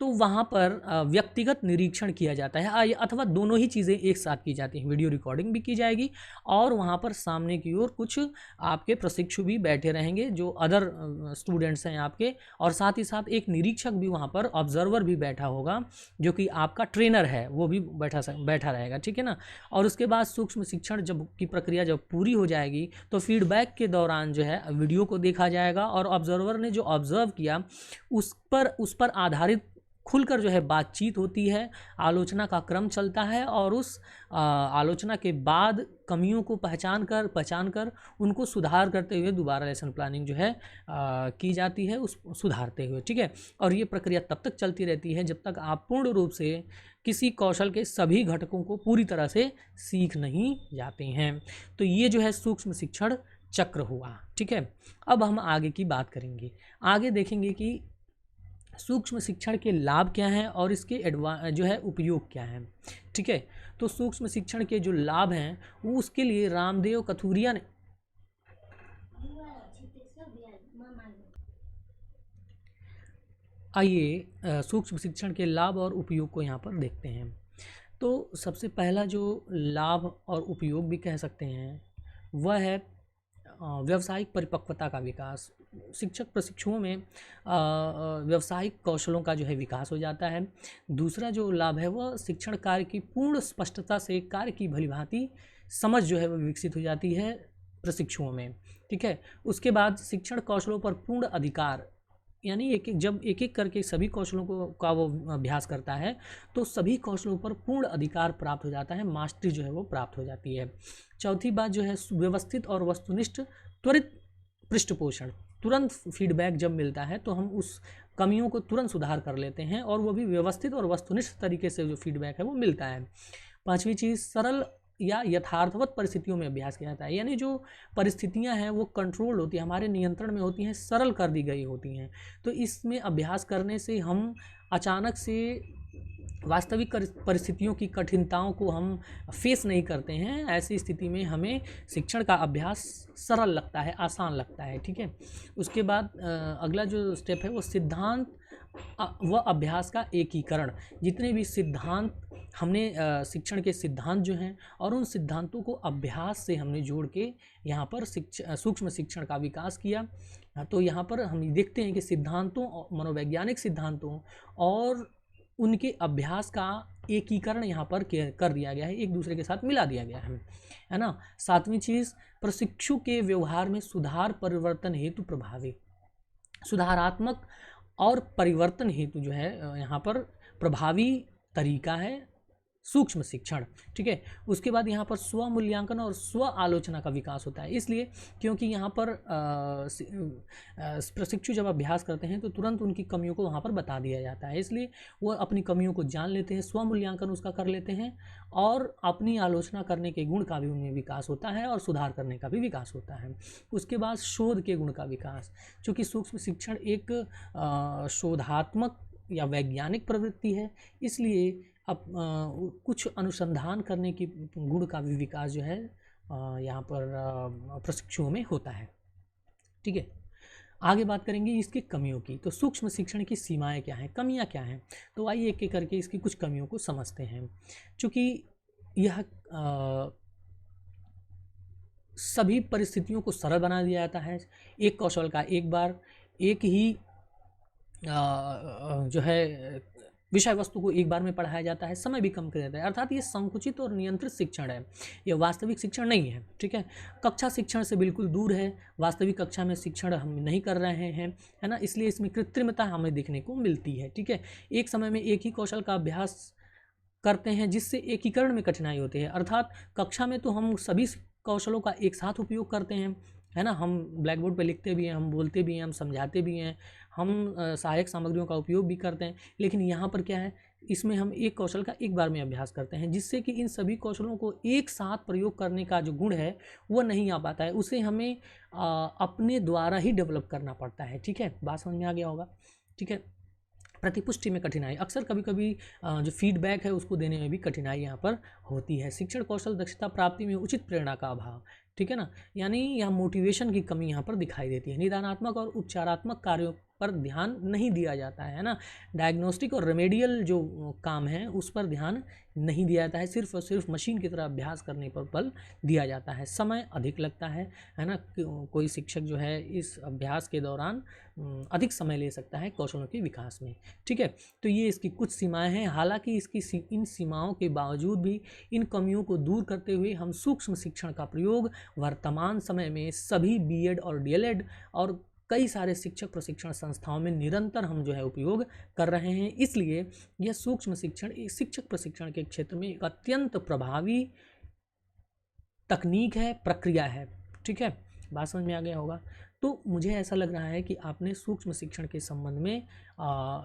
तो वहाँ पर व्यक्तिगत निरीक्षण किया जाता है, अथवा दोनों ही चीज़ें एक साथ की जाती हैं। वीडियो रिकॉर्डिंग भी की जाएगी और वहाँ पर सामने की ओर कुछ आपके प्रशिक्षु भी बैठे रहेंगे जो अदर स्टूडेंट्स हैं आपके, और साथ ही साथ एक निरीक्षक भी वहाँ पर, ऑब्जर्वर भी बैठा होगा जो कि आपका ट्रेनर है, वो भी बैठा रहेगा, ठीक है ना। और उसके बाद सूक्ष्म शिक्षण जब की प्रक्रिया जब पूरी हो जाएगी तो फीडबैक के दौरान जो है वीडियो को देखा जाएगा और ऑब्जर्वर ने जो ऑब्जर्व किया उस पर आधारित खुलकर जो है बातचीत होती है, आलोचना का क्रम चलता है, और उस आलोचना के बाद कमियों को पहचान कर उनको सुधार करते हुए दोबारा लेसन प्लानिंग जो है की जाती है, उस सुधारते हुए, ठीक है। और ये प्रक्रिया तब तक चलती रहती है जब तक आप पूर्ण रूप से किसी कौशल के सभी घटकों को पूरी तरह से सीख नहीं जाते हैं। तो ये जो है सूक्ष्म शिक्षण चक्र हुआ, ठीक है। अब हम आगे की बात करेंगे, आगे देखेंगे कि सूक्ष्म शिक्षण के लाभ क्या हैं और इसके जो है उपयोग क्या हैं, ठीक है। तो सूक्ष्म शिक्षण के जो लाभ हैं वो उसके लिए रामदेव कथुरिया ने आइए सूक्ष्म शिक्षण के लाभ और उपयोग को यहाँ पर देखते हैं। तो सबसे पहला जो लाभ और उपयोग भी कह सकते हैं वह है व्यावसायिक परिपक्वता का विकास। शिक्षक प्रशिक्षुओं में व्यावसायिक कौशलों का जो है विकास हो जाता है। दूसरा जो लाभ है वह शिक्षण कार्य की पूर्ण स्पष्टता से कार्य की भलीभांति समझ जो है वह विकसित हो जाती है प्रशिक्षुओं में, ठीक है। उसके बाद शिक्षण कौशलों पर पूर्ण अधिकार, यानी जब एक एक करके सभी कौशलों का वो अभ्यास करता है तो सभी कौशलों पर पूर्ण अधिकार प्राप्त हो जाता है, मास्टरी जो है वो प्राप्त हो जाती है। चौथी बात जो है व्यवस्थित और वस्तुनिष्ठ त्वरित पृष्ठपोषण, तुरंत फीडबैक जब मिलता है तो हम उस कमियों को तुरंत सुधार कर लेते हैं, और वो भी व्यवस्थित और वस्तुनिष्ठ तरीके से जो फीडबैक है वो मिलता है। पांचवी चीज़ सरल या यथार्थवत परिस्थितियों में अभ्यास किया जाता है, यानी जो परिस्थितियां हैं वो कंट्रोल होती हैं, हमारे नियंत्रण में होती हैं, सरल कर दी गई होती हैं। तो इसमें अभ्यास करने से हम अचानक से वास्तविक परिस्थितियों की कठिनताओं को हम फेस नहीं करते हैं। ऐसी स्थिति में हमें शिक्षण का अभ्यास सरल लगता है, आसान लगता है, ठीक है। उसके बाद अगला जो स्टेप है वो सिद्धांत व अभ्यास का एकीकरण। जितने भी सिद्धांत हमने शिक्षण के सिद्धांत जो हैं और उन सिद्धांतों को अभ्यास से हमने जोड़ के यहाँ पर सूक्ष्म शिक्षण का विकास किया। तो यहाँ पर हम देखते हैं कि सिद्धांतों, मनोवैज्ञानिक सिद्धांतों और उनके अभ्यास का एकीकरण यहाँ पर कर दिया गया है, एक दूसरे के साथ मिला दिया गया है ना। सातवीं चीज़, प्रशिक्षु के व्यवहार में सुधार परिवर्तन हेतु प्रभावी, सुधारात्मक और परिवर्तन हेतु जो है यहाँ पर प्रभावी तरीका है सूक्ष्म शिक्षण, ठीक है। उसके बाद यहाँ पर स्व मूल्यांकन और स्व आलोचना का विकास होता है, इसलिए क्योंकि यहाँ पर प्रशिक्षु जब अभ्यास करते हैं तो तुरंत उनकी कमियों को वहाँ पर बता दिया जाता है, इसलिए वो अपनी कमियों को जान लेते हैं, स्व मूल्यांकन उसका कर लेते हैं, और अपनी आलोचना करने के गुण का भी उनमें विकास होता है और सुधार करने का भी विकास होता है। उसके बाद शोध के गुण का विकास, चूँकि सूक्ष्म शिक्षण एक शोधात्मक या वैज्ञानिक प्रवृत्ति है, इसलिए अब कुछ अनुसंधान करने की गुण का भी विकास जो है यहाँ पर प्रशिक्षुओं में होता है, ठीक है। आगे बात करेंगे इसकी कमियों की। तो सूक्ष्म शिक्षण की सीमाएं क्या हैं, कमियां क्या हैं, तो आइए एक एक करके इसकी कुछ कमियों को समझते हैं। चूँकि यह सभी परिस्थितियों को सरल बना दिया जाता है, एक कौशल का एक बार एक ही जो है विषय वस्तु को एक बार में पढ़ाया जाता है, समय भी कम कर देता है, अर्थात ये संकुचित और नियंत्रित शिक्षण है, ये वास्तविक शिक्षण नहीं है, ठीक है। कक्षा शिक्षण से बिल्कुल दूर है, वास्तविक कक्षा में शिक्षण हम नहीं कर रहे हैं, है ना, इसलिए इसमें कृत्रिमता हमें देखने को मिलती है, ठीक है। एक समय में एक ही कौशल का अभ्यास करते हैं जिससे एकीकरण में कठिनाई होती है, अर्थात कक्षा में तो हम सभी कौशलों का एक साथ उपयोग करते हैं, है ना, हम ब्लैक बोर्ड पर लिखते भी हैं, हम बोलते भी हैं, हम समझाते भी हैं, हम सहायक सामग्रियों का उपयोग भी करते हैं, लेकिन यहाँ पर क्या है, इसमें हम एक कौशल का एक बार में अभ्यास करते हैं, जिससे कि इन सभी कौशलों को एक साथ प्रयोग करने का जो गुण है वो नहीं आ पाता है, उसे हमें अपने द्वारा ही डेवलप करना पड़ता है, ठीक है। बात समझ में आ गया होगा, ठीक है। प्रतिपुष्टि में कठिनाई, अक्सर कभी कभी जो फीडबैक है उसको देने में भी कठिनाई यहाँ पर होती है। शिक्षण कौशल दक्षता प्राप्ति में उचित प्रेरणा का अभाव, ठीक है ना, यानी यहाँ मोटिवेशन की कमी यहाँ पर दिखाई देती है। निदानात्मक और उपचारात्मक कार्यों पर ध्यान नहीं दिया जाता है ना, डायग्नोस्टिक और रेमेडियल जो काम है उस पर ध्यान नहीं दिया जाता है, सिर्फ और सिर्फ मशीन की तरह अभ्यास करने पर बल दिया जाता है। समय अधिक लगता है ना, कोई शिक्षक जो है इस अभ्यास के दौरान अधिक समय ले सकता है कौशलों के विकास में, ठीक है। तो ये इसकी कुछ सीमाएं हैं। हालांकि इसकी इन सीमाओं के बावजूद भी इन कमियों को दूर करते हुए हम सूक्ष्म शिक्षण का प्रयोग वर्तमान समय में सभी बीएड और डीएलएड और कई सारे शिक्षक प्रशिक्षण संस्थाओं में निरंतर हम जो है उपयोग कर रहे हैं। इसलिए यह सूक्ष्म शिक्षण शिक्षक प्रशिक्षण के क्षेत्र में एक अत्यंत प्रभावी तकनीक है, प्रक्रिया है, ठीक है। बात समझ में आ गया होगा। तो मुझे ऐसा लग रहा है कि आपने सूक्ष्म शिक्षण के संबंध में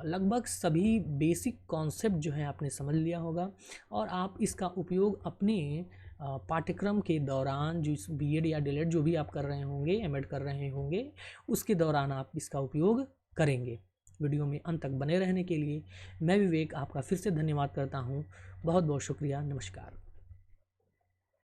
लगभग सभी बेसिक कॉन्सेप्ट जो है आपने समझ लिया होगा और आप इसका उपयोग अपने पाठ्यक्रम के दौरान, जो बीएड या डीएलएड जो भी आप कर रहे होंगे, एमएड कर रहे होंगे, उसके दौरान आप इसका उपयोग करेंगे। वीडियो में अंत तक बने रहने के लिए मैं विवेक आपका फिर से धन्यवाद करता हूँ। बहुत बहुत शुक्रिया। नमस्कार।